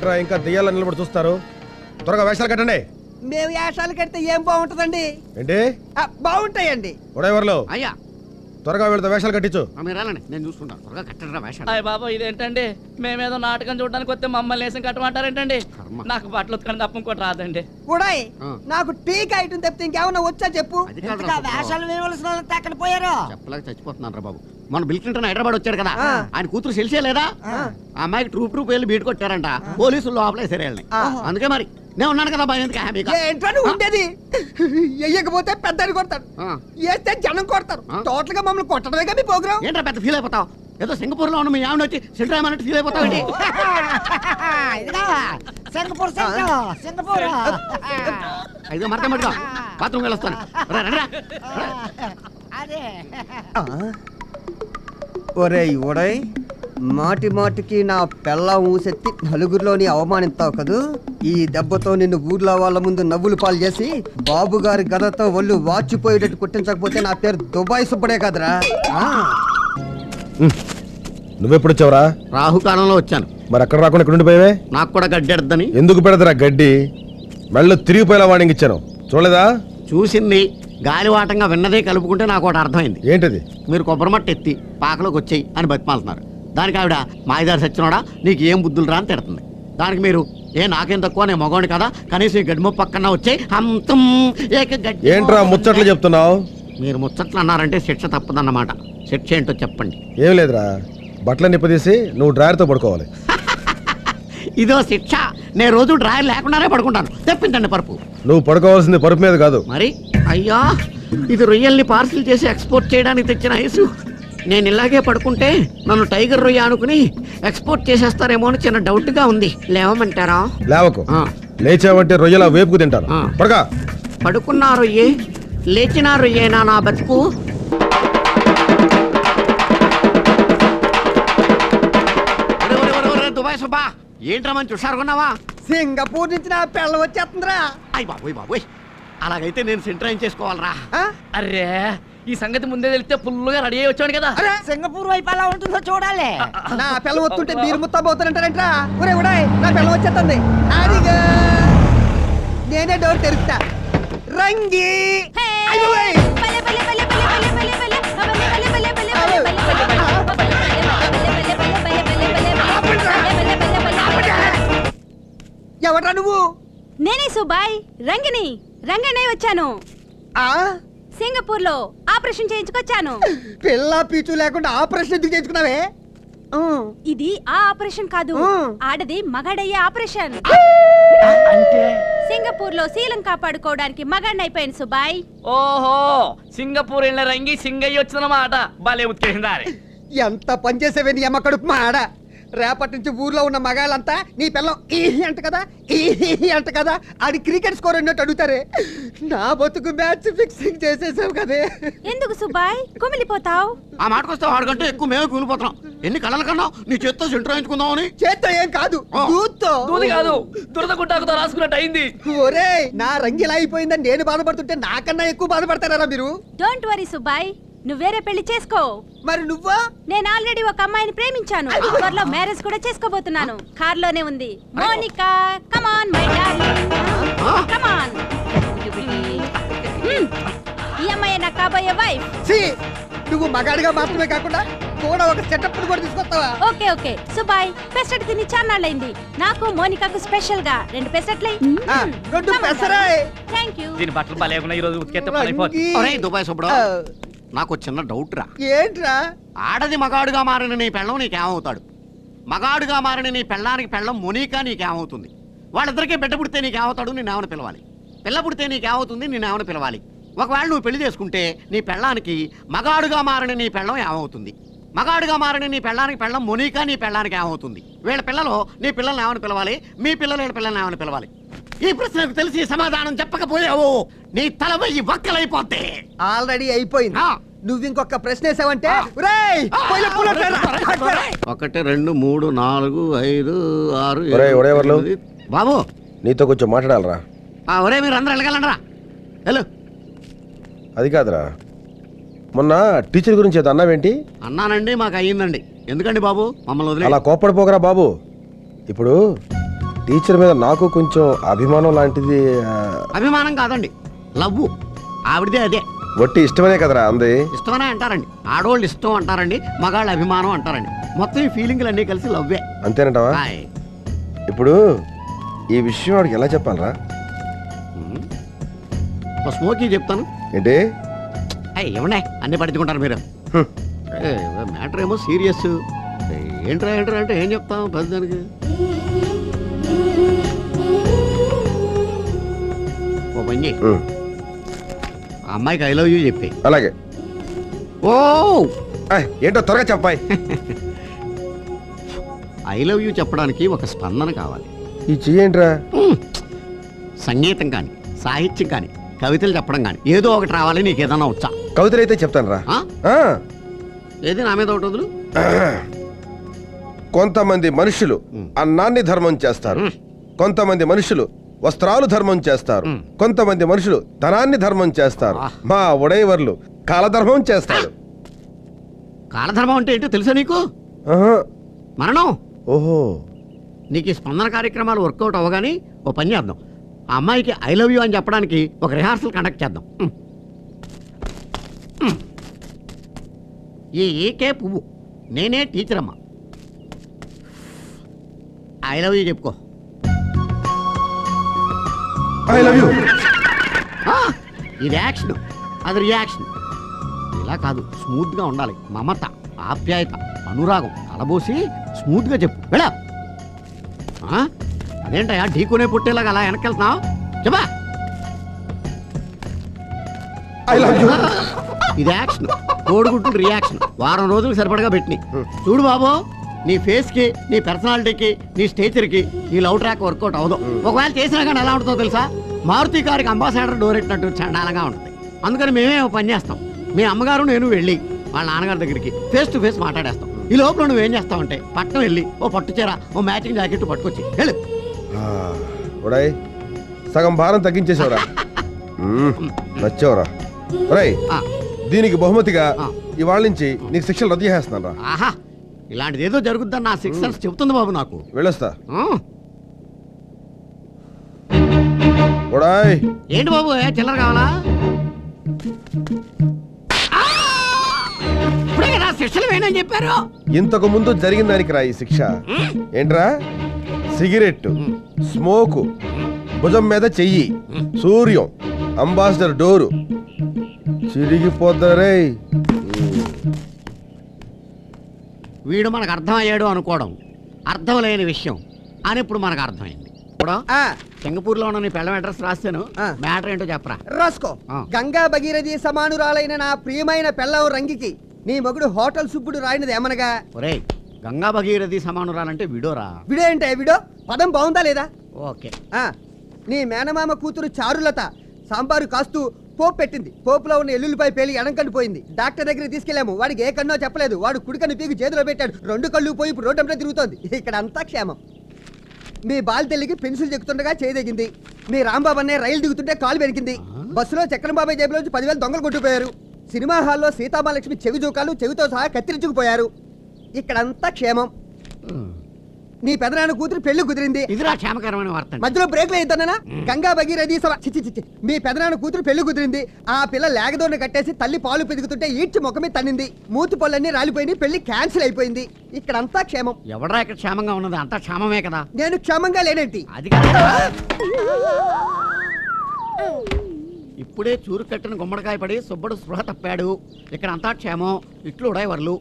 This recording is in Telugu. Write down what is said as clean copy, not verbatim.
ఏంట్రా ఇంకా దెయ్యాల నిలబడి చూస్తారు? త్వరగా వేషాలు కట్టండి. మేము వేషాలు కడితే ఏం బాగుంటదండి? ఏంటి బాగుంటాయండి. ఉడేవర్లు అయ్యా త్వరగా వీళ్ళతో వేషాలు కట్టించు. మీరు వెళ్ళండి, నేను చూసుకుంటాను. త్వరగా కట్టండి వేషాలు. అయ్య బాబా ఇదేంటండి, మేమేదో నాటకం చూడడానికి వస్తే మమ్మల్ని వేసం కట్టమంటారేంటండి? నాకు బట్టలు ఉతకని తప్ప ఇంకోటి రాదండి. ఉడాయ్ నాకు టీకా ఐటమ్ తప్పితే ఇంకేమన్నా వచ్చా చెప్పు. వేషాలు వేయవలసిన వాళ్ళు ఎక్కడ పోయారు? చెప్పలేక చచ్చిపోతున్నాను రా బాబు. మన బిల్ క్లింటన్ హైదరాబాద్ వచ్చాడు కదా, ఆయన కూతురు తెలిసే లేదా? ఆ అమ్మాయికి ట్రూప్ వెళ్ళి బీట్ కొట్టారంట. పోలీసులు లోపలేసారు వెళ్ళి. అందుకే మరి నేను ఉన్నాను కదా భయం ఎందుకు? హ్యాపీగా ఏంటో ఉండేది. వెయ్యకపోతే పెద్దని కొడతాడు, వేస్తే జనం కొడతారు. టోటల్ గా మమ్మల్ని కొట్టడమే కదా మీ ప్రోగ్రామ్. ఏంట్రా పెద్ద ఫీల్ అయిపోతావు? ఏదో సింగపూర్ లో ఉన్న మీ ఆవిడ వచ్చి సెంటర్ అన్నట్టు ఫీల్ అయిపోతావు ఏంటి? సింగపూర్ అయితే మరక మట్టుగా బాత్రూమ్ వెళ్ళొస్తాను. ఒరేయ్ ఒడయ్, మాటి మాటికి నా పెళ్ళ ఊసెత్తి నలుగురిలోని అవమానిస్తావు కదూ. ఈ దెబ్బతో నిన్ను ఊర్లో వాళ్ళ ముందు నవ్వులు పాలు చేసి బాబు గారి గదతో ఒళ్ళు వాచిపోయేటట్టు కుట్టించకపోతే నా పేరు దుబాయ్ సుబ్బడే కదరా. నువ్వెప్పుడు వచ్చావురా? రాహుకాలంలో వచ్చాను. మరి అక్కడ రాకుండా ఇక్కడ ఉండిపోయావే? నాకు కూడా గడ్డి ఎడద్దని. ఎందుకు పెడతారా గడ్డి? మెళ్ళు తిరిగిపోయేలా వార్నింగ్ ఇచ్చాను, చూడలేదా? చూసింది గాలివాటంగా విన్నదే కలుపుకుంటే నాకు ఒకటి అర్థమైంది. ఏంటది? మీరు కొబ్బరిమట్ట ఎత్తి పాకలోకి వచ్చేయి అని బతిమాలుతున్నారు. దానికి ఆవిడ మాయదారి సచ్చినోడా నీకు ఏం బుద్ధులు రా అని తిడుతుంది. దానికి మీరు నాకేం తక్కువ, నేను మగవాడిని కదా, కనీసం ఈ గడ్డి పక్కన వచ్చే అంతం ఏంట్రా ముచ్చట్లు చెప్తున్నావు? మీరు ముచ్చట్లు అన్నారంటే శిక్ష తప్పదన్నమాట. శిక్ష ఏంటో చెప్పండి. ఏం లేదురా, బట్టలు నిప్పదీసి నువ్వు డ్రాయర్తో పడుకోవాలి. ఇదో శిక్ష. నేను రోజు డ్రాయర్ లేకుండానే పడుకుంటాను. తెప్పించండి పరుపు. నువ్వు పడుకోవాల్సింది పరుపు మీద కాదు. మరి అయ్యా, ఇది రొయ్యల్ని పార్సిల్ చేసి ఎక్స్పోర్ట్ చేయడానికి తెచ్చిన ఐసు. నేను ఇలాగే పడుకుంటే నన్ను టైగర్ రొయ్య అనుకుని ఎక్స్పోర్ట్ చేసేస్తారేమో అని చిన్న డౌట్ గా ఉంది. లేవమంటారా? లేవకు. లేచావంటే రొయ్యలా వేపుకు తింటారు. పడక. పడుకున్నా రొయ్యే, లేచినా రొయ్యేనా నా బతుకు? దుబాయ్ సుబ్బా, ఏంట్రా మంచి హుషారుకున్నావా? సింగపూర్ నుంచి నా పిల్ల వచ్చేస్తుందిరా. అయ్య బాబోయ్ బాబోయ్, అలాగైతే నేను సెంటర్ చేసుకోవాలరా. అరే ఈ సంగతి ముందే తెలిస్తే ఫుల్గా రెడీ అయ్యి వచ్చాడు కదా. సింగపూర్ వైపు ఎలా ఉంటుందో చూడాలి. నా పిల్ల వస్తుంటే మీరు ముస్తాబోతానంటారంటరా. ఒరే ఉడాయ్, నా పిల్ల వచ్చేస్తుంది. అదిగా నేనే డోర్ తెరుస్తా. రంగి ఎవరా నువ్వు? నేనే సుబాయ్, రంగిని రంగనే వచ్చాను. సింగపూర్ లో ఆపరేషన్ చేయించుకొచ్చాను. పిల్ల పీచు లేకుండా ఆపరేషన్ ఎందుకు చేయించుకున్నావే? ఇది ఆ ఆపరేషన్ కాదు, ఆడది మగాడయ్యే ఆపరేషన్. అంటే సింగపూర్ లో శీలం కాపాడుకోవడానికి మగాడిని అయిపోయాను సుబాయ్. ఓహో, సింగపూర్ వెళ్ళిన రంగి సింగయ్య వచ్చిందన్నమాట. భలే ఉత్కేసిందా? ఎంత పనిచేసేవే నీ అమ్మ కడుపు మాడ. రేపటి నుంచి ఊర్లో ఉన్న మగాళ్ళంతా నీ పిల్లం ఈ అంట కదా, ఈ అంట కదా, అది క్రికెట్ స్కోర్ అన్నట్టు అడుగుతారే. నా బతుకు మ్యాచ్ ఫిక్సింగ్ చేసేసావు కదే. ఎందుకు సుబాయ్ కుమిలిపోతావు? ఆ మాటకొస్తే వాడికంటే ఎక్కువ మేమే కూలిపోతున్నాం. ఎన్ని కళలు కన్నా నీ చేత్తో సెంటర్ వేయించుకుందామని. చేత్తో ఏం కాదు, దూత్తో. దూది కాదు, దురద గుట్టాకుతో రాసుకున్నట్టు అయింది. ఒరే, నా రంగి ఇలా అయిపోయిందని నేను బాధపడుతుంటే నాకన్నా ఎక్కువ బాధపడతారా మీరు? డోంట్ వరీ సుబాయ్, నువ్వు వేరే పెళ్లి చేసుకో. మరి నువ్వా? నేను ఆల్రెడీ ఒక అమ్మాయిని ప్రేమించాను. త్వరలో మ్యారేజ్ కూడా చేసుకోబోతున్నాను. కార్ లోనే ఉంది. Monica, come on my darling, come on. ఈ అమ్మాయి నా కాబోయే వైఫ్. నువ్వు మగాడిగా మాత్రమే కాకుండా కూడా ఒక సెటప్ కూడా తీసుకొస్తావా? ఓకే ఓకే సుబాయ్, పెసరట్ తిని చాన్నాళ్ళైంది. నాకు మోనికాకు స్పెషల్ గా 2 పెసరట్లే. థాంక్యూ. దీని బట్టలు భలేకున్నా ఈ రోజు ఉతికేస్తే పడైపోతుంది. ఒరేయ్ దుబాయ్ సుబ్బడు, నాకు చిన్న డౌట్ రా. ఏంట్రా? ఆడది మగాడుగా మారిన నీ పెళ్ళం నీకేమవుతాడు? మగాడుగా మారిన నీ పెళ్ళానికి పెళ్ళం మోనికా నీకేమవుతుంది? వాళ్ళిద్దరికీ బిడ్డ పుడితే నీకేమవుతాడు? నేనేమని పిలవాలి? పిల్ల పుడితే నీకేమవుతుంది? నేనేమని పిలవాలి? ఒకవేళ నువ్వు పెళ్లి చేసుకుంటే నీ పెళ్ళానికి మగాడుగా మారిన నీ పెళ్ళం ఏమవుతుంది? మగాడుగా మారిన నీ పెళ్ళానికి పెళ్ళం మోనికా నీ పెళ్ళానికి ఏమవుతుంది? వీళ్ళ పిల్లలు నీ పిల్లల్ని ఏమని పిలవాలి? మీ పిల్లలు వీళ్ళ పిల్లల్ని ఏమని పిలవాలి? ఈ ప్రశ్నకు తెలిసి సమాధానం చెప్పకపోయావు నీ తల వెయ్యి వక్కలైపోతే. ఆల్రెడీ అయిపోయింది. నువ్వు ఇంకొక ప్రశ్న వేసావంటే 1 2 3 4 5 6 బాబు నీతో కొంచెం మాట్లాడాలరా. ఒరే మీరు అందరూ వెళ్ళగలరా? హలో, అది కాదురా, మొన్న టీచర్ గురించి ఏదో అన్నావేంటి? అన్నానండి, మాకు అయ్యిందండి. ఎందుకండి బాబు మమ్మల్ని వదిలే? అలా కోప్పడిపోకరా బాబు. ఇప్పుడు టీచర్ మీద నాకు కొంచెం అభిమానం లాంటిది అభిమానం కాదండి, లవ్వు. ఆవిడదే అదే. వట్టి ఇష్టమనే కదరా అంది. ఇష్టమనే అంటారండి, ఆడోళ్ళు ఇష్టం అంటారండి, మగాళ్ళు అభిమానం అంటారండి. మొత్తం ఈ ఫీలింగ్లు అన్నీ కలిసి లవ్వే. అంతేనంటావా? హాయ్. ఇప్పుడు ఈ విషయం వాడికి ఎలా చెప్పాలరా? ఒక స్మోకీ చెప్తాను. ఏంటి? ఏమన్నా అన్నీ పట్టించుకుంటారు మీరు. హ్మ్. మ్యాటర్ ఏమో సీరియస్. ఏంట్రా అంటే ఏం చెప్తాం పెద్దదానికి? ఓ పని చెయ్యి, హ్మ్. ఆ అమ్మాయికి ఐ లవ్ యూ చెప్పి. అలాగే. ఓ ఏంటో త్వరగా చెప్పాయి. ఐ లవ్ యూ చెప్పడానికి ఒక స్పందన కావాలి. ఈ చెయ్యేంట్రా? సంగీతం కానీ, సాహిత్యం కానీ, కవితలు చెప్పడం కానీ ఏదో ఒకటి రావాలి. నీకు ఏదన్నా వచ్చా? కవితలైతే చెప్తాను రా. ఆ? ఏది నా మీద ఒకటి వదులు. కొంతమంది మనుషులు అన్నాన్ని ధర్మం చేస్తారు, కొంతమంది మనుషులు వస్త్రాలు ధర్మం చేస్తారు, కొంతమంది మనుషులు ధనాన్ని ధర్మం చేస్తారు. మా ఉడైవర్లు కాలధర్మం చేస్తాడు. కాలధర్మం అంటే ఏంటో తెలుసా నీకు? ఆహా. మరణం. ఓహో. నీకు ఈ స్పందన కార్యక్రమాలు వర్కౌట్ అవ్వగానే ఓ పని చేద్దాం. ఆ అమ్మాయికి ఐ లవ్ యూ అని చెప్పడానికి ఒక రిహార్సల్ కండక్ట్ చేద్దాం. ఈ ఏకే పువ్వు, నేనే టీచర్ అమ్మా. ఐ లవ్ యూ చెప్పుకో. I love you. ఇది యాక్షన్, అది రియాక్షన్. ఇలా కాదు, స్మూత్గా ఉండాలి. మమత, ఆప్యాయత, అనురాగం కలబోసి స్మూత్గా చెప్పు. వెళ్ళా. అదేంటయా ఢీకునే పుట్టేలాగా అలా వెనకెళ్తున్నావు? చెప్పా. I love you. ఇది యాక్షన్, కోడిగుడ్డు రియాక్షన్. వారం రోజులు సరిపడగా పెట్టినాయి. చూడు బాబు, నీ ఫేస్కి, నీ పర్సనాలిటీకి, నీ స్టేచర్కి ఈ లవ్ ట్రాక్ వర్కౌట్ అవ్వదు. ఒకవేళ చేసినా కానీ ఎలా ఉంటుందో తెలుసా? మారుతి కారికి అంబాసిడర్ డోర్ ఎట్టినట్టు చండాలంగా ఉంటుంది. అందుకని మేమే ఒక పని చేస్తాం. మీ అమ్మగారు నేను వెళ్ళి వాళ్ళ నాన్నగారి దగ్గరికి ఫేస్ టు ఫేస్ మాట్లాడేస్తాం. ఈ లోపల నువ్వేం చేస్తావంటే పట్టణం వెళ్ళి ఓ పట్టు చీర, ఓ మ్యాచింగ్ జాకెట్ పట్టుకొచ్చి వెళ్ళు. ఉడాయ్, సగం భారం తగ్గించేసావురా. నచ్చావురా. ఒరేయ్, దీనికి బహుమతిగా ఇవాళ నుంచి నీకు శిక్షలు రద్దు చేసేస్తున్నాను రా. ఆహా, ఇలాంటిది ఏదో జరుగుతుందని నా సిక్స్ సెన్స్ చెబుతుంది బాబు నాకు. వెళ్ళొస్తా. ఉడాయ్. ఏంటి బాబు, చిల్లర కావాలా? ఇప్పుడే కదా శిక్షలు వేయనని చెప్పారు. ఇంతకు ముందు జరిగిన దానికి రా ఈ శిక్ష. ఏంట్రా? సిగరెట్, స్మోకు, భుజం మీద చెయ్యి, సూర్యం, అంబాసిడర్ డోరు చిరిగిపోతారే. వీడు మనకు అర్థమయ్యాడు అనుకోవడం అర్థం లేని విషయం అని ఇప్పుడు మనకు అర్థమైంది. ఇప్పుడు సింగపూర్లో ఉన్న నీ పెళ్ళం అడ్రస్ రాస్తాను. మ్యాటర్ ఏంటో చెప్పరా. రాసుకో. గంగా భగీరథి సమానురాలైన నా ప్రియమైన పెళ్ళం రంగికి నీ మగుడు హోటల్ సుబ్బుడు రాయినది ఏమనగా? ఒరేయ్, గంగా భగీరథి సమానురాలంటే విడోరా. విడో ఏంటే విడో? పదం బాగుందా లేదా? ఓకే. నీ మేనమామ కూతురు చారులత సాంబారు కాస్తూ పోపు పెట్టింది. పోపులో ఉన్న ఎల్లుల్లిపై పేలి ఎడంకన్ను పోయింది. డాక్టర్ దగ్గరికి తీసుకెళ్లాము. వాడికి ఏ కన్నో చెప్పలేదు. వాడు కుడికన్ను పీకి చేతిలో పెట్టాడు. 2 కళ్ళు పోయి ఇప్పుడు రోడ్డంతా తిరుగుతోంది. ఇక్కడ అంతా క్షేమం. మీ బాల్తెల్లికి పెన్సిల్ చెక్కుతుండగా చేయదగింది. మీ రాంబాబు అనే రైలు దిగుతుంటే కాలు వెనికింది. బస్సులో చక్రం బాబాయ్ జేబులోంచి 10,000 దొంగలు కొట్టుకుపోయారు. సినిమా హాల్లో సీతామహాలక్ష్మి చెవి జోకాలు చెవితో సహా కత్తిరించుకుపోయారు. ఇక్కడంతా క్షేమం. నీ పెదనాన్న కూతురు పెళ్లి కుదిరింది. ఇదిరా క్షేమకరమైన వార్త. మధ్యలో బ్రేక్ లేదన్నా. గంగా భగీరథి మీ పెదనాన్న కూతురు పెళ్లి కుదిరింది. ఆ పిల్ల లేగదోడిని కట్టేసి తల్లి పాలు పెరుగుతుంటే ఈడ్చి ముఖమే తన్నింది. మూతి పళ్ళన్నీ రాలిపోయింది. పెళ్లి క్యాన్సిల్ అయిపోయింది. ఇక్కడంతా క్షేమం. ఎవడరా ఇక్కడ క్షేమంగా ఉన్నది? అంతా క్షేమమే కదా. నేను క్షేమంగా లేనేంటి? అది కదా. ఇప్పుడే చూరు కట్టిన గుమ్మడికాయ పడి సుబ్బడు స్పృహ తప్పాడు. ఇక్కడ అంతా క్షేమం. ఇట్లు ఉడైవర్లు